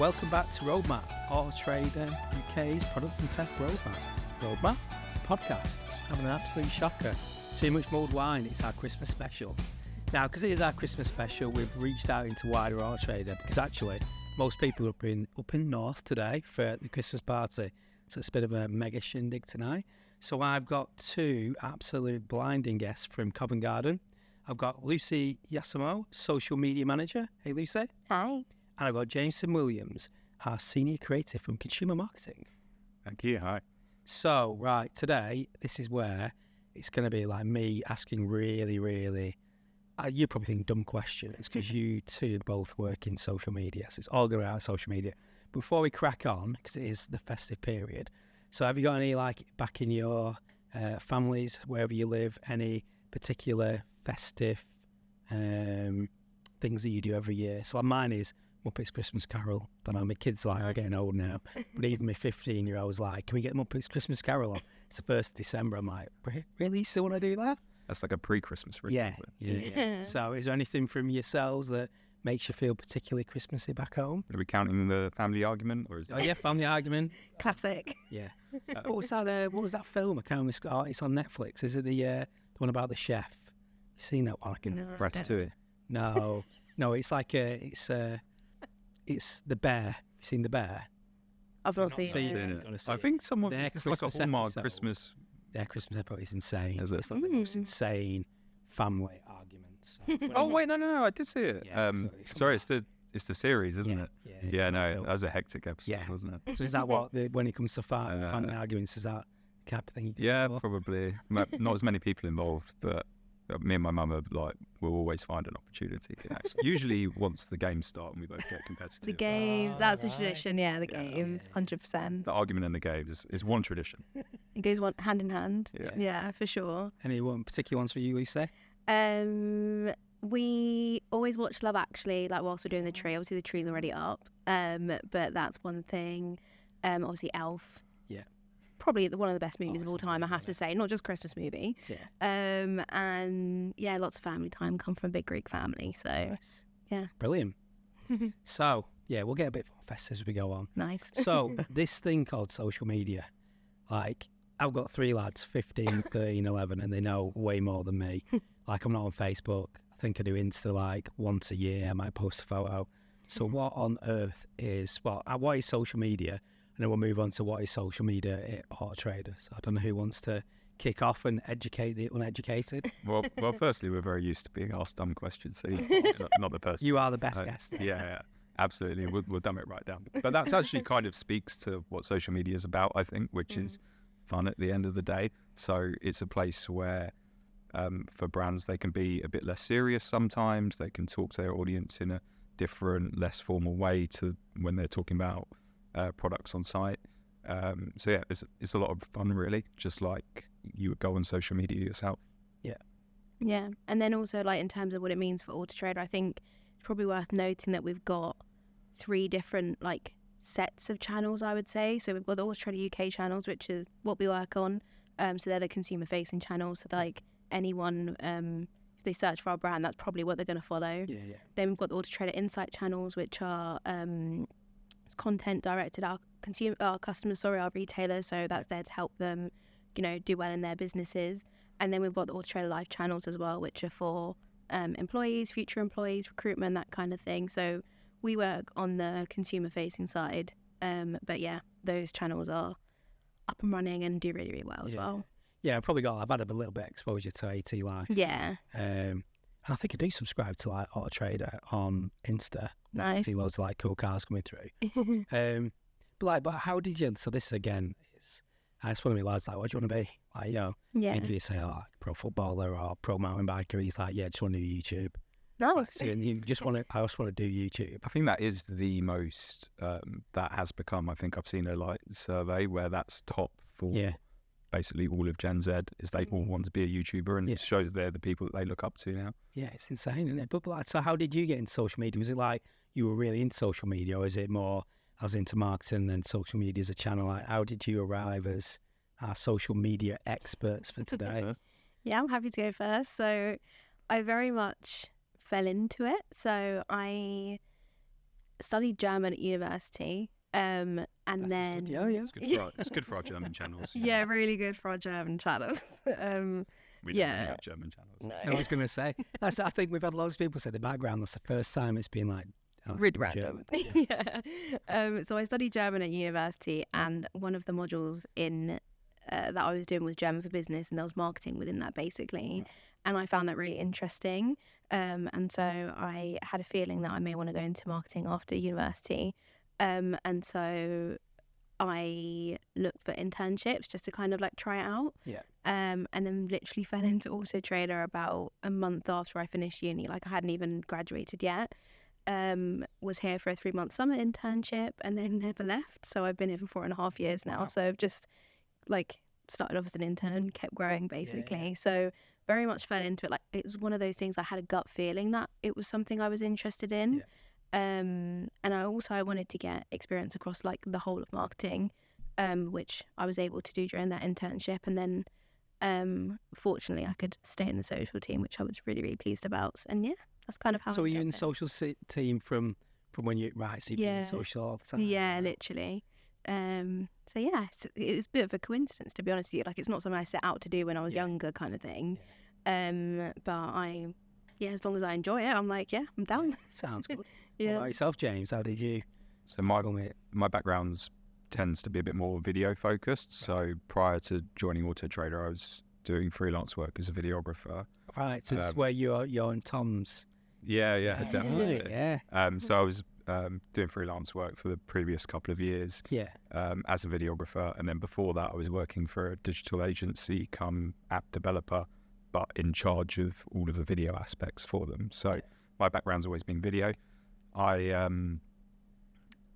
welcome back to Roadmap, Auto Trader UK's Product and Tech Roadmap. Roadmap podcast, having an absolute shocker. Too much mulled wine, it's our Christmas special. Now, because it is our Christmas special, we've reached out into wider Auto Trader because actually most people are up in North today for the Christmas party. So it's a bit of a mega shindig tonight. So I've got two absolute blinding guests from Covent Garden. I've got Lucy Yasamo, Social Media Manager. Hey, Lucy. Hi. And I've got Jameson Williams, our Senior Creative from Consumer Marketing. Thank you. Hi. So, right, today, this is where it's going to be like me asking really, you probably think dumb questions because you two both work in social media. So it's all going out of social media. Before we crack on, because it is the festive period, so have you got any, like, back in your families, wherever you live, any particular festive things that you do every year? So like mine is Muppets Christmas Carol. Don't know, my kids are getting old now, but even my 15-year-old's like, can we get Muppets Christmas Carol on? It's the 1st of December. I'm like, really? You still want to do that? That's like a pre-Christmas ritual. Yeah. So is there anything from yourselves that makes you feel particularly Christmassy back home? Are we counting the family argument? Or is Oh yeah, family argument. Classic. Yeah. What was that film? I can't remember. It's on Netflix. Is it the one about the chef? You seen that one? Ratatouille? No, it's like it's the Bear. You seen the Bear? I've not seen it. Honestly. I think someone Their it's like a Christmas Hallmark episode. Christmas. Their Christmas episode is insane. Is it? It's like the most insane family arguments. Oh wait, no, I did see it. Yeah, sorry, it's the series, isn't it? Yeah, no, that was a hectic episode, wasn't it? So is that what when it comes to family arguments? Is that the type of thing? Probably. Not as many people involved, but me and my mum are like, we'll always find an opportunity. Usually once the games start and we both get competitive. The games, that's a tradition, the games, 100%. The argument in the games is one tradition. It goes hand in hand. Yeah, for sure. Any one particular ones for you, Lucy? We always watch Love Actually, like whilst we're doing the tree. Obviously the tree's already up, but that's one thing. Obviously Elf. Yeah. Probably one of the best movies of all time, I have to say. Not just Christmas movie. Yeah. And lots of family time. Come from a big Greek family, so Nice. yeah. Brilliant. So, we'll get a bit more festive as we go on. Nice. So, this thing called social media, like, I've got 3 lads, 15, 13, 11, and they know way more than me. Like, I'm not on Facebook. I think I do Insta, like, once a year. I might post a photo. So, what on earth is, what is social media? And then we'll move on to what is social media at Auto Trader. So, I don't know who wants to kick off and educate the uneducated. Well, firstly, we're very used to being asked dumb questions, so you're not the person. You are the best guest. Yeah, absolutely. We'll dumb it right down. But that's actually kind of speaks to what social media is about, I think, which is fun at the end of the day. So it's a place where, for brands, they can be a bit less serious sometimes. They can talk to their audience in a different, less formal way to when they're talking about products on site. So it's a lot of fun, really, just like you would go on social media yourself. Yeah, and then also like in terms of what it means for Auto Trader, I think it's probably worth noting that we've got 3 different like sets of channels, I would say. So we've got the Auto Trader UK channels, which is what we work on. So they're the consumer facing channels. So like anyone, if they search for our brand, that's probably what they're going to follow. Yeah. Then we've got the Auto Trader Insight channels, which are content directed at our customers, our retailers. So that's there to help them, do well in their businesses. And then we've got the Auto Trader Live channels as well, which are for employees, future employees, recruitment, that kind of thing. So we work on the consumer facing side. But those channels are up and running and do really, really well as well. Yeah, I've had a little bit of exposure to AT Live. Yeah. And I think I do subscribe to like Auto Trader on Insta. Nice. I see loads of like cool cars coming through. But how did you? So this again is. I asked one of my lads, like, what do you want to be? Like, maybe you say like pro footballer or pro mountain biker. He's like, just want to do YouTube. Nice. Like, so you just want to. I just want to do YouTube. I think that is the most that has become. I think I've seen a survey where that's top for basically all of Gen Z is they all want to be a YouTuber, and it shows they're the people that they look up to now. Yeah, it's insane, isn't it? But like, so how did you get into social media? Was it like you were really into social media, or is it more I was into marketing and social media as a channel? Like, how did you arrive as our social media experts for today? Yeah, I'm happy to go first. So I very much fell into it. So I studied German at university. And That's then good. Yeah. It's good for our German channels. yeah, really good for our German channels. We don't really have German channels. No. I was going to say, I think we've had lots of people say the background, that's the first time it's been like, Really random. German. Yeah. So I studied German at university, and one of the modules in that I was doing was German for business, and there was marketing within that basically. And I found that really interesting. And so I had a feeling that I may want to go into marketing after university. And so I looked for internships just to kind of like try it out. Yeah. And then literally fell into Auto Trader about a month after I finished uni. Like I hadn't even graduated yet. Was here for a 3-month summer internship and then never left. So I've been here for 4.5 years now. Wow. So I've just like started off as an intern, kept growing basically. Yeah. So very much fell into it. Like it was one of those things I had a gut feeling that it was something I was interested in. Yeah. And I wanted to get experience across like the whole of marketing, which I was able to do during that internship. And then fortunately I could stay in the social team, which I was really, really pleased about. And yeah, that's kind of how So I were you got in the there. social team from when you, right, so you've been in Yeah. social all the time? Yeah, literally. So yeah, it was a bit of a coincidence, to be honest with you. Like it's not something I set out to do when I was younger, kind of thing. But as long as I enjoy it, I'm like, yeah, I'm down. Sounds good. What Yeah. about yourself, James? How did you? So my background tends to be a bit more video focused. So prior to joining Auto Trader, I was doing freelance work as a videographer. Right, so this is where you're and Tom's. Yeah, definitely. Yeah. So I was doing freelance work for the previous couple of years Yeah. as a videographer, and then before that I was working for a digital agency come app developer, but in charge of all of the video aspects for them. So my background's always been video. I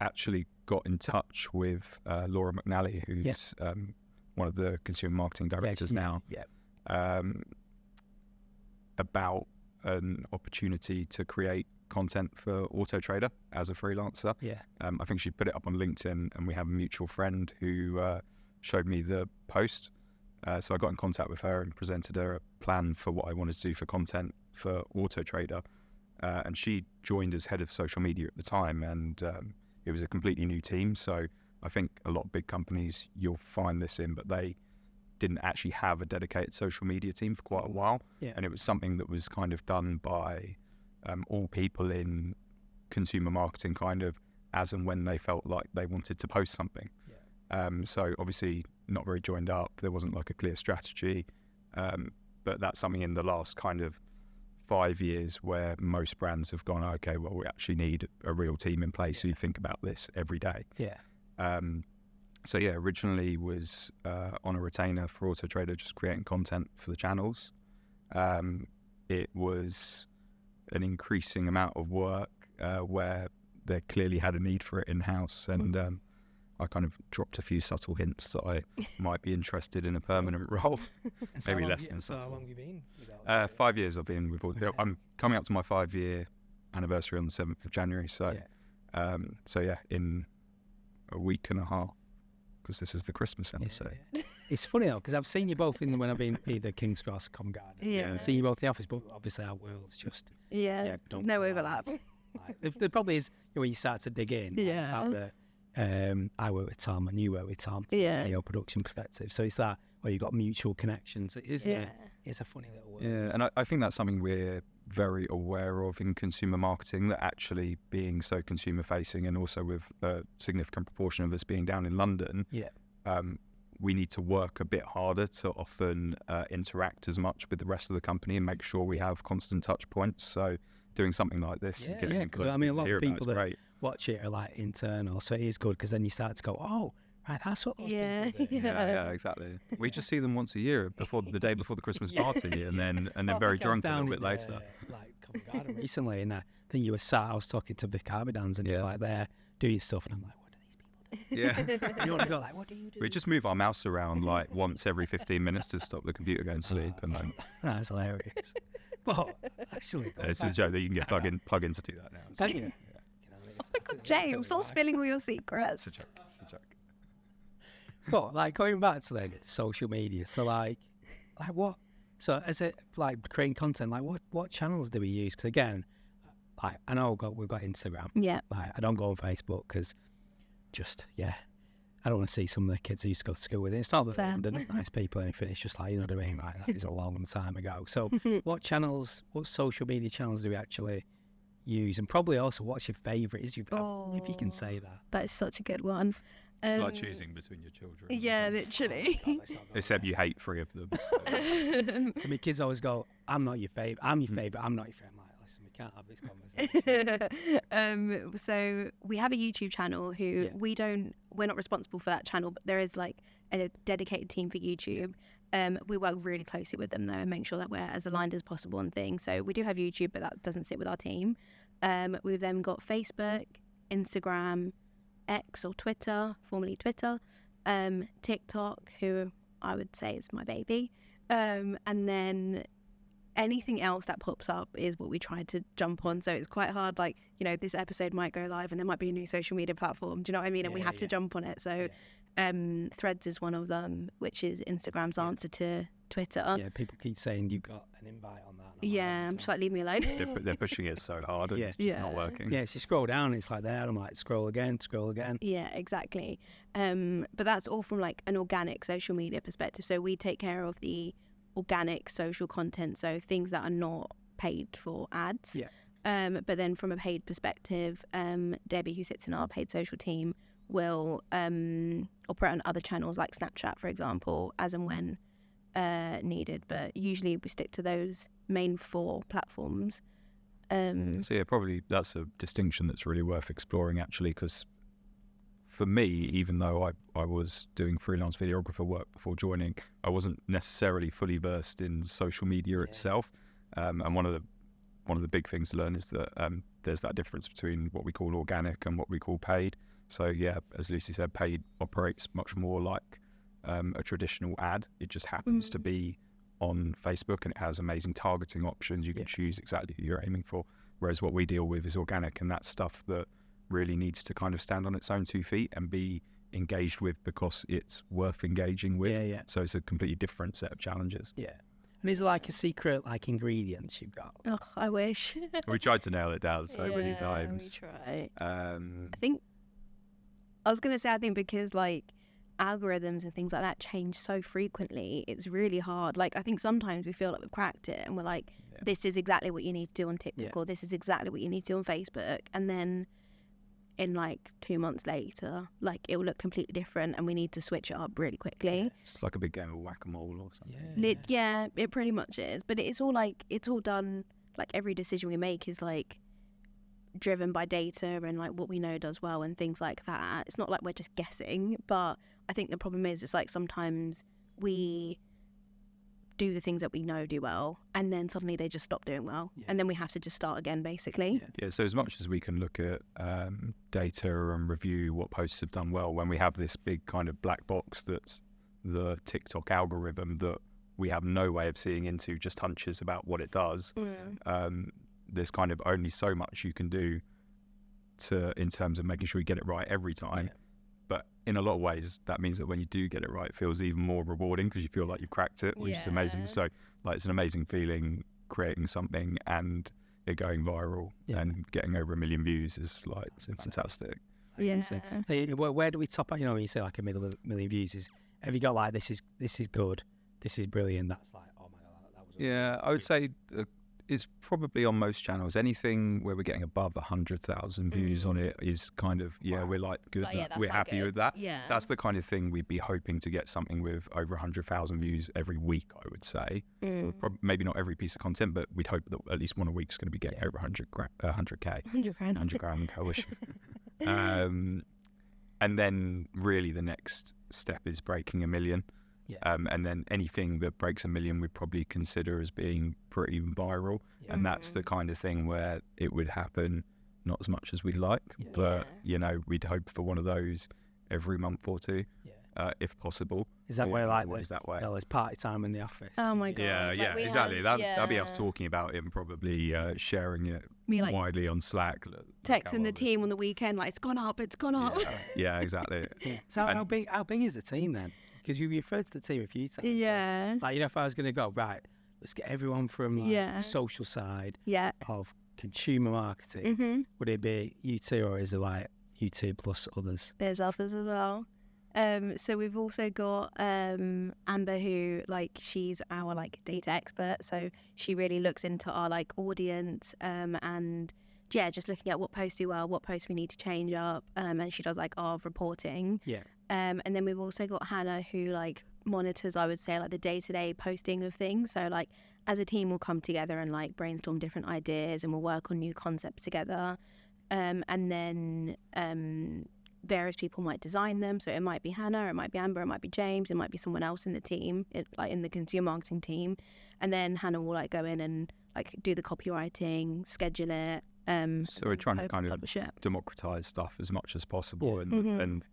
actually got in touch with Laura McNally, who's one of the consumer marketing directors now, about an opportunity to create content for Auto Trader as a freelancer. Yeah. I think she put it up on LinkedIn, and we have a mutual friend who showed me the post. So I got in contact with her and presented her a plan for what I wanted to do for content for Auto Trader. And she joined as head of social media at the time, and it was a completely new team. So I think a lot of big companies you'll find this in, but they didn't actually have a dedicated social media team for quite a while. Yeah. And it was something that was kind of done by all people in consumer marketing, kind of as and when they felt like they wanted to post something. Yeah. So obviously not very joined up. There wasn't like a clear strategy. But that's something in the last kind of 5 years where most brands have gone, okay, well, we actually need a real team in place. So you think about this every day. Yeah. So yeah, originally was on a retainer for Auto Trader, just creating content for the channels. It was an increasing amount of work where they clearly had a need for it in-house, and I kind of dropped a few subtle hints that I might be interested in a permanent role. Maybe less than so. How subtle. long have you been with 5 years I've been with Auto. I'm coming up to my 5-year anniversary on the 7th of January. So, in a week and a half, because this is the Christmas episode. Yeah. It's funny though, because I've seen you both when I've been either King's Cross, Covent Garden. Yeah. I've seen you both in the office, but obviously our world's just don't no collide. overlap. Like, there probably is when you start to dig in. Yeah. Like, the fact that, I work with Tom and you work with Tom. Yeah. From your production perspective, so it's that where you've got mutual connections. It is. Yeah. It's a funny little world. Yeah, and I think that's something we're very aware of in consumer marketing, that actually being so consumer facing, and also with a significant proportion of us being down in London, we need to work a bit harder to often interact as much with the rest of the company and make sure we have constant touch points. So doing something like this, and getting because I mean, a lot of people that great. watch it are like internal, so it is good because then you start to go, oh, right, that's what those people do. Yeah, exactly. We just see them once a year before the day before the Christmas party, and then Oh, very I think I was drunk a little down bit in, later. Like Covent Garden recently, and I think you were sat. I was talking to Vic Arbidans, and you're like there doing stuff, and I'm like, what do these people do? Yeah. You want to go like, what do you do? We just move our mouse around like once every 15 minutes to stop the computer going to sleep, and then That's hilarious. But actually, it's a joke that you can get plug in to do that now. Can you? James, stop spilling all your secrets. It's a joke. But like going back to like social media, so like what? So as it like creating content, like what channels do we use? Because again, like, I know we've got Instagram. Yeah. Like, I don't go on Facebook because I don't want to see some of the kids I used to go to school with. It's not that Fair. they're not nice people or anything. It's just like, you know what I mean? Like, that is a long time ago. So what social media channels do we actually use? And probably also, what's your favourite? If you can say that. That is such a good one. It's like choosing between your children. Yeah, literally. Oh, God, let's not go Except there. you hate 3 of them. So. So my kids always go, I'm not your favourite. I'm your favourite. I'm not your favourite. I'm like, listen, we can't have this conversation. So we have a YouTube channel who we're not responsible for that channel, but there is like a dedicated team for YouTube. We work really closely with them though and make sure that we're as aligned as possible on things. So we do have YouTube, but that doesn't sit with our team. We've then got Facebook, Instagram, X or Twitter, formerly Twitter, TikTok, who I would say is my baby, and then anything else that pops up is what we try to jump on. So it's quite hard, like, you know, this episode might go live and there might be a new social media platform, do you know what I mean? And we have to jump on it. So Threads is one of them, which is Instagram's answer to Twitter. Yeah, people keep saying you've got an invite on that. Yeah, I'm just like, leave me alone. They're pushing it so hard, and it's just not working. Yeah, so you scroll down, it's like there. I'm like, scroll again. Yeah, exactly. But that's all from like an organic social media perspective. So we take care of the organic social content, so things that are not paid for ads. Yeah. But then from a paid perspective, Debbie, who sits in our paid social team, will operate on other channels like Snapchat, for example, as and when needed. But usually we stick to those main 4 platforms. So yeah, probably that's a distinction that's really worth exploring actually, because for me, even though I was doing freelance videographer work before joining, I wasn't necessarily fully versed in social media itself. And one of the big things to learn is that there's that difference between what we call organic and what we call paid. So yeah, as Lucy said, paid operates much more like a traditional ad. It just happens to be on Facebook, and it has amazing targeting options. You can choose exactly who you're aiming for. Whereas what we deal with is organic, and that's stuff that really needs to kind of stand on its own 2 feet and be engaged with because it's worth engaging with. Yeah. So it's a completely different set of challenges. Yeah. And is there like a secret like ingredients you've got? Oh, I wish. We tried to nail it down so many We times. try. I I think because like algorithms and things like that change so frequently, it's really hard. Like, I think sometimes we feel like we've cracked it and we're like, this is exactly what you need to do on TikTok or this is exactly what you need to do on Facebook, and then in like 2 months later, like, it will look completely different and we need to switch it up really quickly. It's like a big game of whack-a-mole or something. It pretty much is. But it's all done, like, every decision we make is like driven by data and like what we know does well and things like that. It's not like we're just guessing, but I think the problem is it's like sometimes we do the things that we know do well and then suddenly they just stop doing well and then we have to just start again, basically. Yeah, so as much as we can look at data and review what posts have done well, when we have this big kind of black box that's the TikTok algorithm that we have no way of seeing into, just hunches about what it does, there's kind of only so much you can do in terms of making sure you get it right every time. But in a lot of ways, that means that when you do get it right, it feels even more rewarding because you feel like you've cracked it, which is amazing. So, like, it's an amazing feeling creating something and it going viral and getting over 1 million views is like fantastic. Hey, where do we top out? You know, when you say like 1 million views, have you got like this is good, this is brilliant? That's like, oh my god, that was. Yeah, I would say it's probably on most channels. Anything where we're getting above 100,000 views on it is kind of we're like good. We're happy with that. Yeah, that's the kind of thing we'd be hoping to get something with over 100,000 views every week. I would say, maybe not every piece of content, but we'd hope that at least one a week's going to be getting over 100k, 100 grand. I wish. And then really the next step is breaking 1 million. And then anything that breaks 1 million we'd probably consider as being pretty viral. And that's the kind of thing where it would happen not as much as we'd like, but you know, we'd hope for one of those every month or two, if possible. Is that where like is that way? Well, there's party time in the office. Oh my god. Yeah, exactly. That'd be us talking about it and probably sharing it widely on Slack. Texting the team on the weekend like, it's gone up. Yeah, exactly. So how big is the team then? Because you referred to the team a few times. Yeah. So, like, you know, if I was going to go, right, let's get everyone from like, the social side of consumer marketing, Mm-hmm. would it be you two, or is it like you two plus others? There's others as well. So we've also got Amber, who she's our data expert. So she really looks into our audience and just looking at what posts do well, what posts we need to change up, and she does our reporting. Yeah. And then we've also got Hannah, who monitors, I would say, the day-to-day posting of things. So as a team, we'll come together and brainstorm different ideas, and we'll work on new concepts together. And then various people might design them. So it might be Hannah, it might be Amber, it might be James, it might be someone else in the team, in the consumer marketing team. And then Hannah will go in and do the copywriting, schedule it. So we're trying to kind of publish it. democratize stuff as much as possible, Yeah. and Mm-hmm. and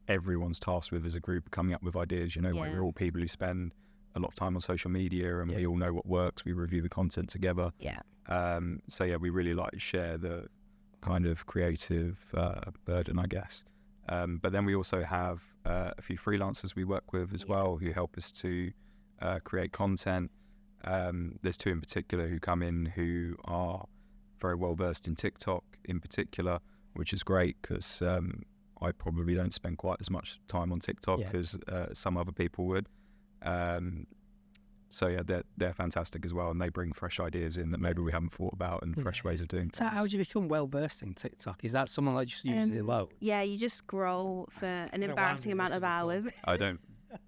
everyone's tasked with as a group coming up with ideas. Like Yeah. we're all people who spend a lot of time on social media, and we all know what works. We review the content together. Yeah. So yeah, we really share the kind of creative burden, I guess. But then we also have a few freelancers we work with as well, who help us to create content. There's two in particular who come in who are very well versed in TikTok in particular, which is great because I probably don't spend quite as much time on TikTok as some other people would. So yeah, they're fantastic as well, and they bring fresh ideas in that maybe we haven't thought about, and fresh ways of doing things. So how do you become well versed in TikTok? Is that someone that just uses it loads? Yeah, you just scroll for an embarrassing amount of hours. I don't.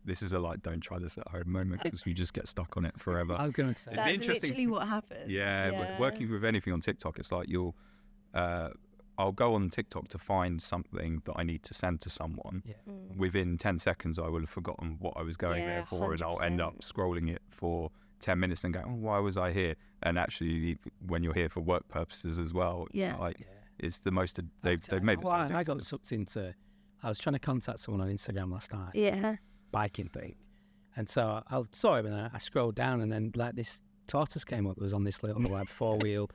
This is a don't try this at home moment, because you just get stuck on it forever. I was going to say. That's interesting- literally what happens. Yeah. Working with anything on TikTok, it's like I'll go on TikTok to find something that I need to send to someone. Yeah. Within 10 seconds, I will have forgotten what I was going there for, and I'll end up 100%. scrolling it for 10 minutes and go, oh, why was I here? And actually, when you're here for work purposes as well, it's it's the most, they've made it so I got addictive. sucked into, I was trying to contact someone on Instagram last night, Yeah. biking thing. And so I saw him, and I scrolled down, and then this tortoise came up that was on this little four-wheel,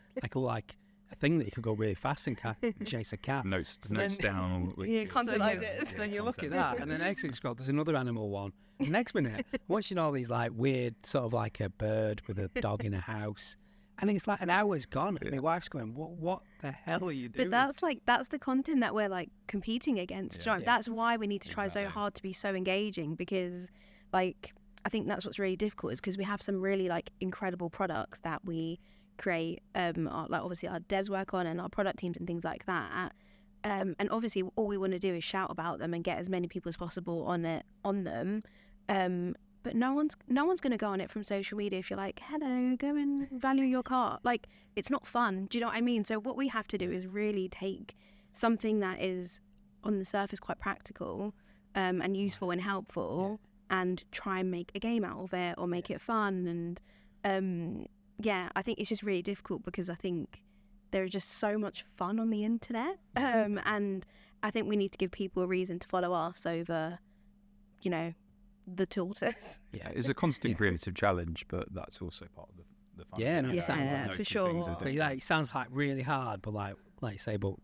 a thing that you could go really fast and chase a cat. Notes then- down. Yeah, content ideas. So then you look at that, and then next thing scroll, there's another animal one. And next minute, watching all these weird sort of a bird with a dog in a house, and it's an hour's gone, and my wife's going, "What the hell are you doing?" But that's the content that we're competing against. Yeah. That's why we need to try so hard to be so engaging, because I think that's what's really difficult, is because we have some really incredible products that we create, obviously our devs work on, and our product teams and things like that. And obviously all we want to do is shout about them and get as many people as possible on them. But no one's going to go on it from social media if you're hello, go and value your car. It's not fun. Do you know what I mean? So what we have to do is really take something that is on the surface quite practical and useful and helpful, and try and make a game out of it, or make it fun. And I think it's just really difficult, because I think there's just so much fun on the internet, and I think we need to give people a reason to follow us over, the tortoise. Yeah, it's a constant creative challenge, but that's also part of the fun. Yeah, no, it sounds Yeah, No for two things sure. are But different. it sounds really hard, but like you say, but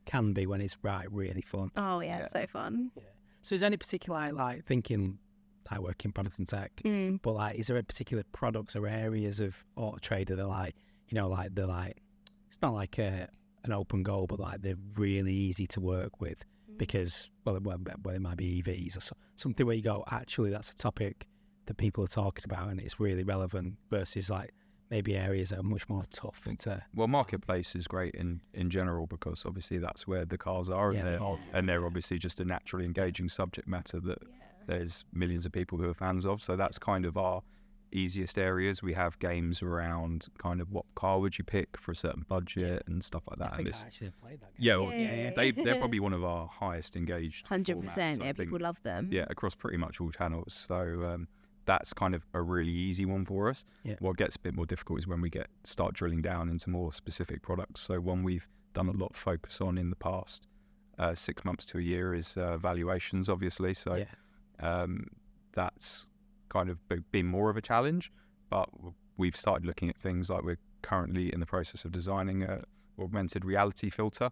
can be when it's really fun. Oh yeah, so fun. So is there any particular thinking, work in product and tech, but is there a particular products or areas of Auto Trader that they're it's not an open goal, but they're really easy to work with because it might be EVs or something where you go, actually that's a topic that people are talking about and it's really relevant, versus maybe areas that are much more tough to. Well, marketplace is great in general, because obviously that's where the cars are, and they're obviously just a naturally engaging subject matter that there's millions of people who are fans of. So that's kind of our easiest areas. We have games around kind of what car would you pick for a certain budget and stuff like that. I And think I actually have played that game. yeah, well, they're probably one of our highest engaged 100%. formats, I Yeah, people think. love them. Yeah, across pretty much all channels. So that's kind of a really easy one for us. Yeah. What gets a bit more difficult is when we start drilling down into more specific products. So one we've done a lot of focus on in the past 6 months to a year is valuations, obviously. So that's kind of been more of a challenge, but we've started looking at things like we're currently in the process of designing a augmented reality filter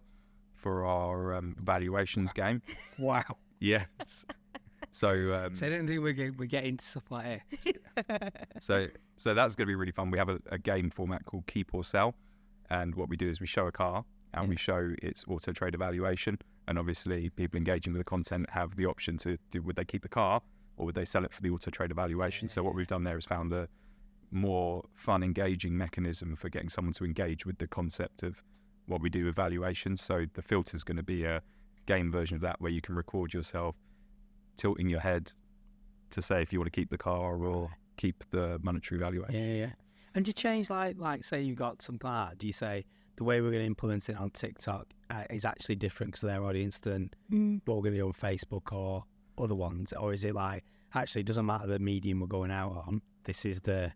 for our valuations game. Wow. Yeah. So So I don't think we get into stuff like this. so that's going to be really fun. We have a game format called Keep or Sell, And what we do is we show a car and we show its auto trade evaluation. And obviously people engaging with the content have the option to do, would they keep the car or would they sell it for the auto trade evaluation? So what we've done there is found a more fun, engaging mechanism for getting someone to engage with the concept of what we do with valuations. So the filter is going to be a game version of that, where you can record yourself tilting your head to say if you want to keep the car or keep the monetary valuation. Yeah. And do you change, like say you got something like that, do you say the way we're going to implement it on TikTok is actually different to their audience than what we're going to do on Facebook or other ones? Or is it like, actually it doesn't matter the medium we're going out on, this is the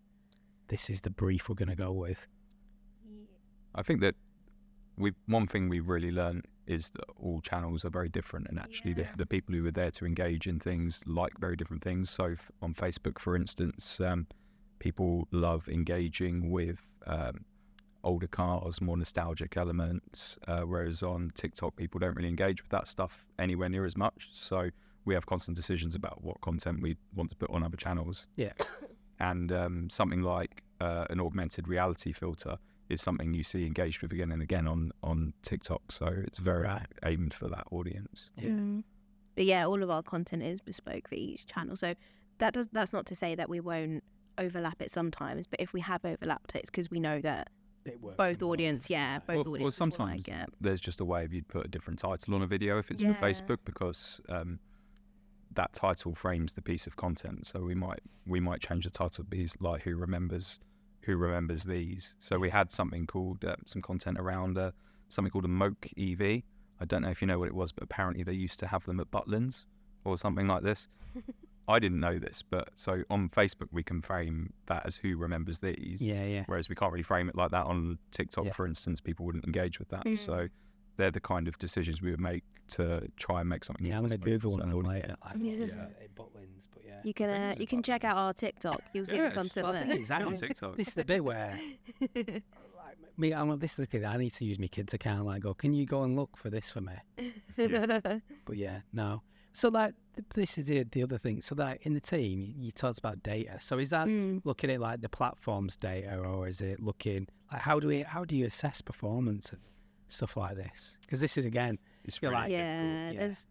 brief we're going to go with? I think that one thing we've really learned is that all channels are very different, and actually the people who are there to engage in things like very different things. So on Facebook, for instance, people love engaging with older cars, more nostalgic elements, whereas on TikTok people don't really engage with that stuff anywhere near as much. So we have constant decisions about what content we want to put on other channels. Yeah. And something like an augmented reality filter is something you see engaged with again and again on TikTok. So it's very aimed for that audience. Yeah. But yeah, all of our content is bespoke for each channel. So that's not to say that we won't overlap it sometimes, but if we have overlapped it, it's because we know that It works both audience, both audiences or sometimes will like it. there's just a way of you'd put a different title on a video if it's for Facebook, because that title frames the piece of content. So we might change the title to be like who remembers these. So we had something called some content around something called a Moke EV. I don't know if you know what it was, but apparently they used to have them at Butlins or something like this. I didn't know this, but so on Facebook we can frame that as who remembers these. Yeah. Whereas we can't really frame it like that on TikTok, for instance. People wouldn't engage with that. So they're the kind of decisions we would make to try and make something. Yeah, I'm going to Google one of them later. Butlins, but you can check out our TikTok. You'll see the content there. Exactly. On TikTok. This is the bit where this is the thing. I need to use my kids' account. Like, go, can you go and look for this for me? But no. So this is the other thing. So in the team, you talked about data. So is that looking at like the platform's data, or is it looking like how do you assess performance and stuff like this? Because this is again, It's you're really like, there's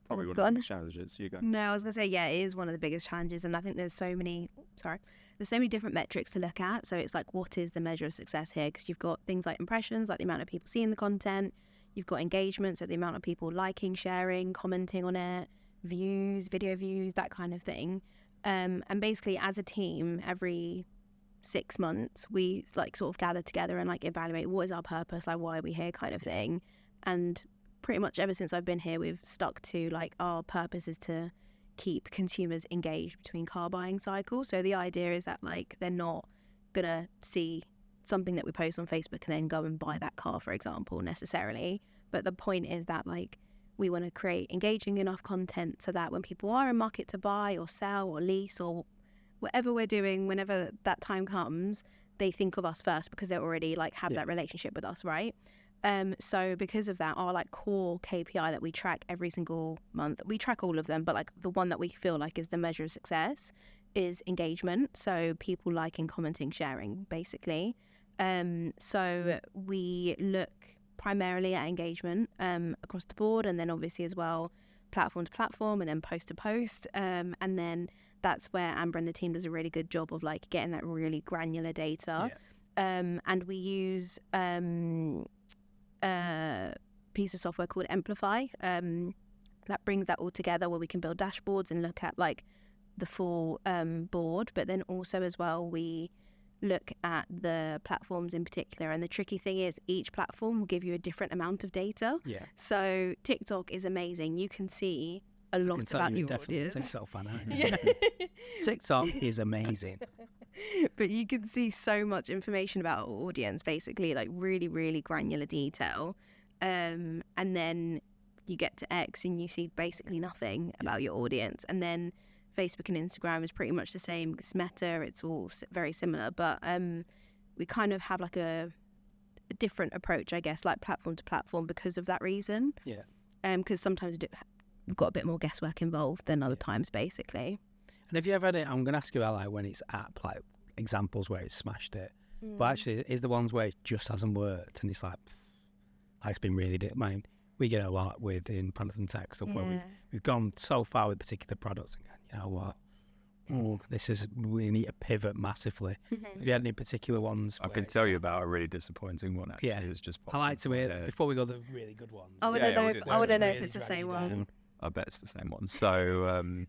probably one of the biggest challenges. You go. No, I was gonna say it is one of the biggest challenges, and I think there's so many different metrics to look at. So it's like, what is the measure of success here? Because you've got things like impressions, like the amount of people seeing the content. You've got engagement, so the amount of people liking, sharing, commenting on it, views, video views, that kind of thing. And basically, as a team, every 6 months, we sort of gather together and evaluate what is our purpose, why are we here, kind of thing. And pretty much ever since I've been here, we've stuck to our purpose is to keep consumers engaged between car buying cycles. So the idea is that they're not gonna see something that we post on Facebook and then go and buy that car, for example, necessarily. But the point is that we want to create engaging enough content so that when people are in market to buy or sell or lease or whatever we're doing, whenever that time comes, they think of us first because they already have that relationship with us, right? So because of that, our core KPI that we track every single month, we track all of them, but the one that we feel is the measure of success is engagement. So people liking, commenting, sharing, basically. So we look primarily at engagement across the board, and then obviously as well platform to platform and then post to post, and then that's where Amber and the team does a really good job of getting that really granular data. And we use a piece of software called Amplify that brings that all together, where we can build dashboards and look at the full board, but then also as well we look at the platforms in particular. And the tricky thing is each platform will give you a different amount of data. So TikTok is amazing. You can see a lot about your audience. TikTok fan, aren't you? TikTok is amazing. But you can see so much information about our audience, basically really, really granular detail. And then you get to X and you see basically nothing about your audience. And then Facebook and Instagram is pretty much the same. It's Meta, it's all very similar, but we kind of have a different approach, I guess, platform to platform because of that reason. Because sometimes we've got a bit more guesswork involved than other times, basically. And have you ever had it? I'm going to ask you about when it's app examples where it's smashed it. But actually, it's the ones where it just hasn't worked, and it's like it's been really. I mean, we get a lot with in product and tech stuff where we've gone so far with particular products and gone, you know what? We need to pivot massively. Have you had any particular ones? I can tell you about a really disappointing one, actually. Yeah. It's just I like to hear, before we go the really good ones. I want to know if it's the same one. I bet it's the same one. So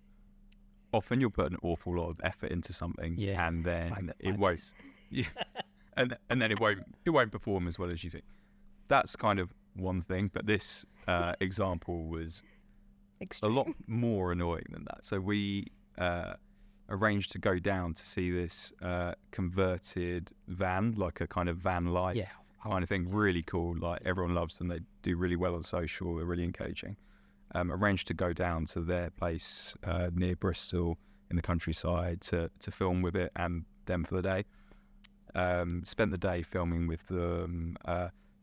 often you'll put an awful lot of effort into something, and then it won't. Yeah, and then it won't perform as well as you think. That's kind of one thing, but this example was a lot more annoying than that. So we arranged to go down to see this converted van, like a kind of van life kind of thing. Really cool. Like, everyone loves them. They do really well on social. They're really engaging. Arranged to go down to their place near Bristol in the countryside to film with it and them for the day. Spent the day filming with them,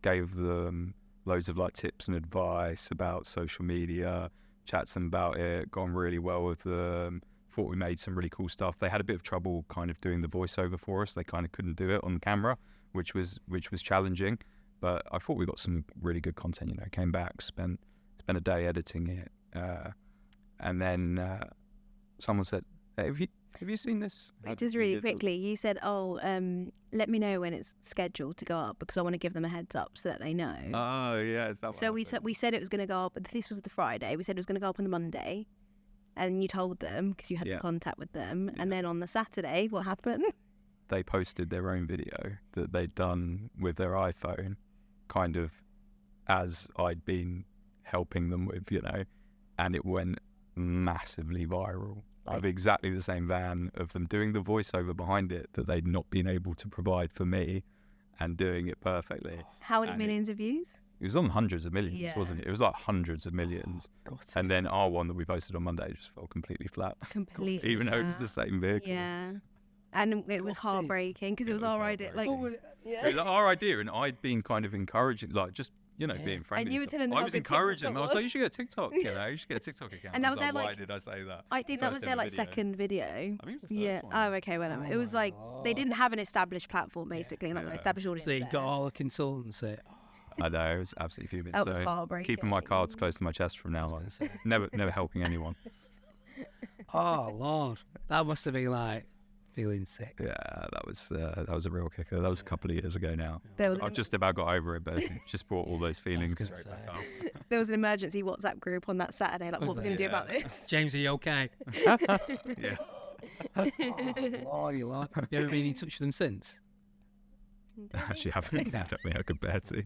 gave them loads of like tips and advice about social media, chat to them about it, gone really well with them. Thought we made some really cool stuff. They had a bit of trouble kind of doing the voiceover for us. They kind of couldn't do it on camera, which was challenging. But I thought we got some really good content. You know, came back, spent a day editing it, and then someone said, hey, have you seen this? Just really quickly, you said, let me know when it's scheduled to go up because I want to give them a heads up so that they know. Oh yeah, is that what so we said it was going to go up, but this was the Friday. We said it was going to go up on the Monday. And you told them because you had the contact with them. And then on the Saturday, what happened? They posted their own video that they'd done with their iPhone, kind of as I'd been helping them with, you know, and it went massively viral. Of exactly the same van, of them doing the voiceover behind it that they'd not been able to provide for me, and doing it perfectly. How many millions of views? It was on hundreds of millions, wasn't it? It was like hundreds of millions. And then our one that we posted on Monday just fell completely flat. Completely even though it was the same vehicle. Yeah. And it was heartbreaking because it was our idea. Like, it was our idea, and I'd been kind of encouraging, like, just, you know, being friendly. And you were telling them I was encouraging them. I was like, you should get a TikTok, you know, you should get a TikTok account. And that was their, why did I say that? I think that was their like second video. I think it was the first one. Oh, okay, whatever. It was like they didn't have an established platform basically, like an established audience. So you got all the consultancy. I know, it was absolutely fuming. That was heartbreaking. Keeping my cards close to my chest from now on. Never helping anyone. Oh Lord, that must have been like feeling sick. Yeah, that was a real kicker. That was a couple of years ago now. Yeah. I've just about got over it, but it just brought all those feelings straight back up. There was an emergency WhatsApp group on that Saturday, like, what are we going to do about this? James, are you okay? Yeah. Oh, you like? Have you ever been in touch with them since? Actually, haven't. I don't think I could bear to.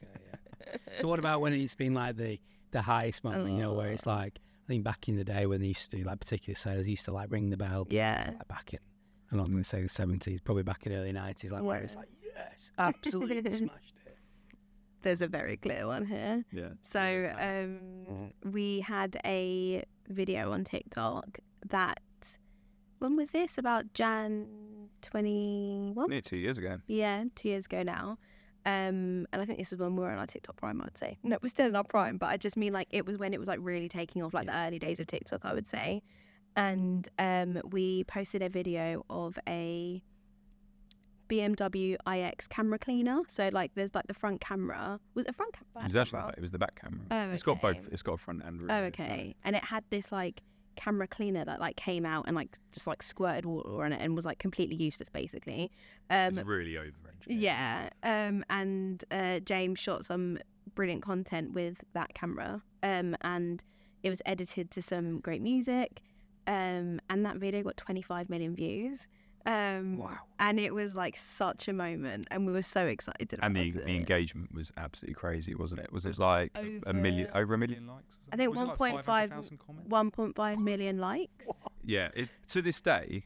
So what about when it's been like the highest moment, you know, where it's like, I think back in the day when they used to do like particular sales, used to like ring the bell. Yeah. Like back in, I'm not going to say the 70s, probably back in the early 90s, like where it's like, yes, absolutely smashed it. There's a very clear one here. Yeah. So we had a video on TikTok that, when was this? About Jan 21? Near 2 years ago. Yeah, 2 years ago now. And I think this is when we were in our TikTok prime, I'd say. No, we're still in our prime, but I just mean like it was when it was like really taking off, like the early days of TikTok, I would say. And we posted a video of a BMW iX camera cleaner. So like there's like the front camera. Was it front camera? It was actually it was the back camera. Oh, okay. It's got both. It's got a front and rear. Oh, okay. And it had this like camera cleaner that like came out and like just like squirted water on it and was like completely useless basically. It's really over-engineered. Yeah. And James shot some brilliant content with that camera. And it was edited to some great music. And that video got 25 million views. Wow. And it was like such a moment, and we were so excited about And the it. engagement was absolutely crazy, wasn't it? Was it like over a million likes? I think Was it 1.5 million likes. Yeah. To this day,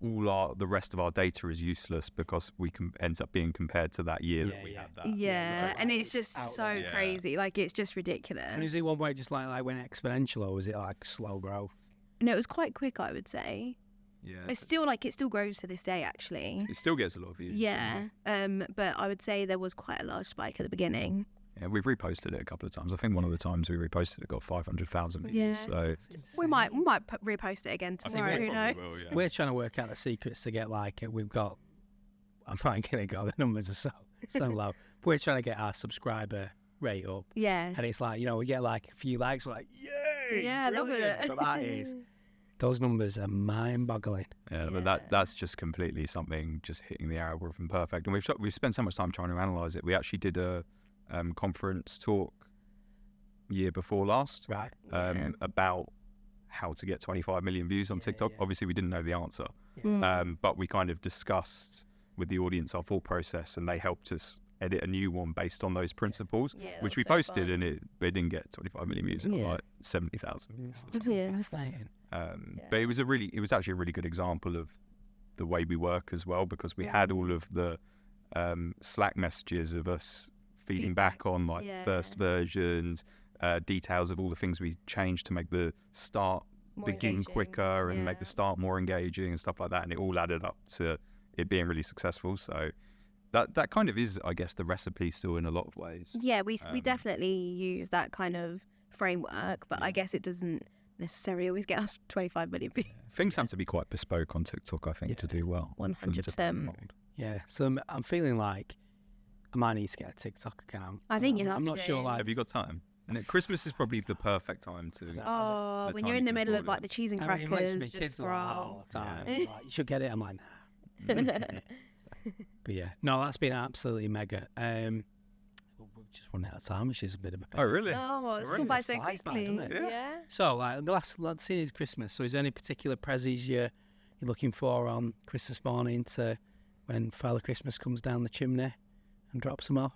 the rest of our data is useless because we ends up being compared to that year that we had that. Yeah, So, and it's just so crazy. Like it's just ridiculous. And is it one way just like went exponential, or was it like slow growth? No, it was quite quick, I would say. yeah. It's still like it still grows to this day, actually. It still gets a lot of views. Yeah. But I would say there was quite a large spike at the beginning. Yeah, we've reposted it a couple of times. I think one of the times we reposted it got 500,000 views. Yeah. So We might repost it again tomorrow. Who knows? Will, yeah. We're trying to work out the secrets to get like we've got I'm probably going to go. The numbers are so low. But we're trying to get our subscriber rate up. Yeah. And it's like, we get like a few likes. We're like, yay! Yeah, I love brilliant. it. But that is, those numbers are mind-boggling. Yeah, but that's just completely something just hitting the algorithm perfect. And we've spent so much time trying to analyse it. We actually did a conference talk year before last Right. about how to get 25 million views on TikTok. yeah. Obviously, we didn't know the answer, Mm. but we kind of discussed with the audience our thought process, and they helped us edit a new one based on those principles, Yeah, that which was we so posted, fun. and it didn't get 25 million views. It got Yeah. like 70,000 views. Yeah. Fascinating. But it was actually a really good example of the way we work as well, because we had all of the Slack messages of us feeding back on like Yeah. first versions, details of all the things we changed to make the start More begin engaging. quicker and make the Yeah. start more engaging and stuff like that, and it all added up to it being really successful. So that kind of is, I guess, the recipe still in a lot of ways. Yeah, we definitely use that kind of framework, but I guess it doesn't necessarily always get us 25 million views. Things have to be quite bespoke on TikTok, I think, to do well. for them to 100%. hold. Yeah. So I'm feeling like I might need to get a TikTok account. I think you have I'm not to. sure, like, Have you got time? And Christmas is probably the perfect time to. Oh, the when time you're in you the can middle of afford like it. the cheese and I mean, crackers, my just kids are like that all scroll. the time. Yeah. Like, you should get it. I'm like, nah. But yeah, no, that's been absolutely mega. We've just run out of time, which is a bit of a pain. Oh, really? Oh, it's Really? gone by so Flies by, quickly. doesn't it? Yeah. So, like, let's see, it's Christmas. So, is there any particular prezzies you're looking for on Christmas morning to when Father Christmas comes down the chimney and drops them off?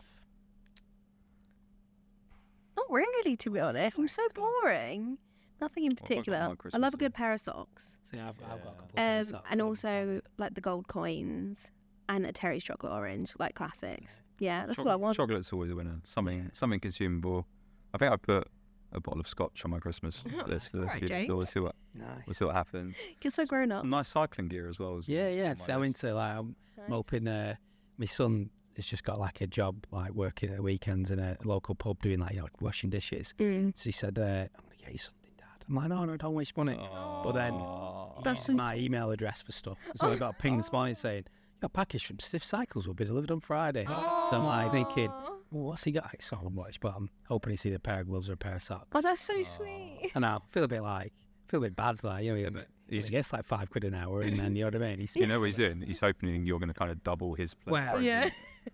Not really, to be honest. I'm so boring. Nothing in I've got particular. my I love Christmas a good pair of socks. See, I've got a couple of pairs of socks And on. also like the gold coins and a Terry's chocolate orange, like classics. Yeah, that's what I want. Chocolate's always a winner. Something consumable. I think I put a bottle of scotch on my Christmas list for this Alright, year. James. So we'll see Nice. what happens. You're so grown up. Some nice cycling gear as well. Yeah. on So my I'm list. into, like, I'm hoping my son has just got like a job, like working at the weekends in a local pub doing like, washing dishes. Mm. So he said, I'm going to get you something, Dad. I'm like, no, don't waste money. But then he That's uses so my email address for stuff. So I got a ping this morning saying, your package from Stiff Cycles will be delivered on Friday. So I'm like thinking, well, what's he got? It's not on watch, but I'm hoping it's either a pair of gloves or a pair of socks. Oh, that's so sweet. And I feel a bit bad, like, he gets like £5 an hour, and then, you know what I mean? He's, You know what he's doing? He's hoping you're going to kind of double his play. well, Yeah.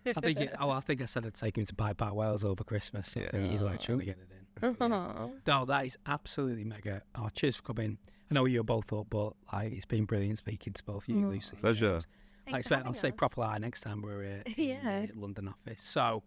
I think I said I'd take him to Bike Park Wales over Christmas. I think he's like trying to get it in. No, that is absolutely mega. Oh, cheers for coming. I know you're both up, but like it's been brilliant speaking to both you, Lucy. Pleasure. I expect I'll say proper lie next time we're in Yeah. the London office. So,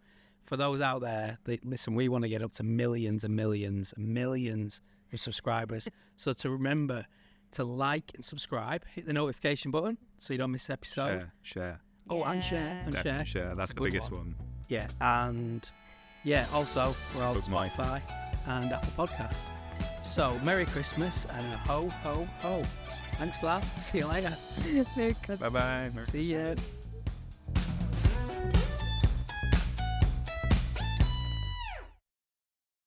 for those out there, listen, we want to get up to millions and millions and millions of subscribers. So to remember to like and subscribe, hit the notification button so you don't miss an episode. Share. Oh, and share. And Definitely share. share. That's a the good biggest one. Yeah, and yeah, also we're on Bookmark. Spotify and Apple Podcasts. So, Merry Christmas and a ho, ho, ho. Thanks for that. See you later. Very good. Bye bye. See ya.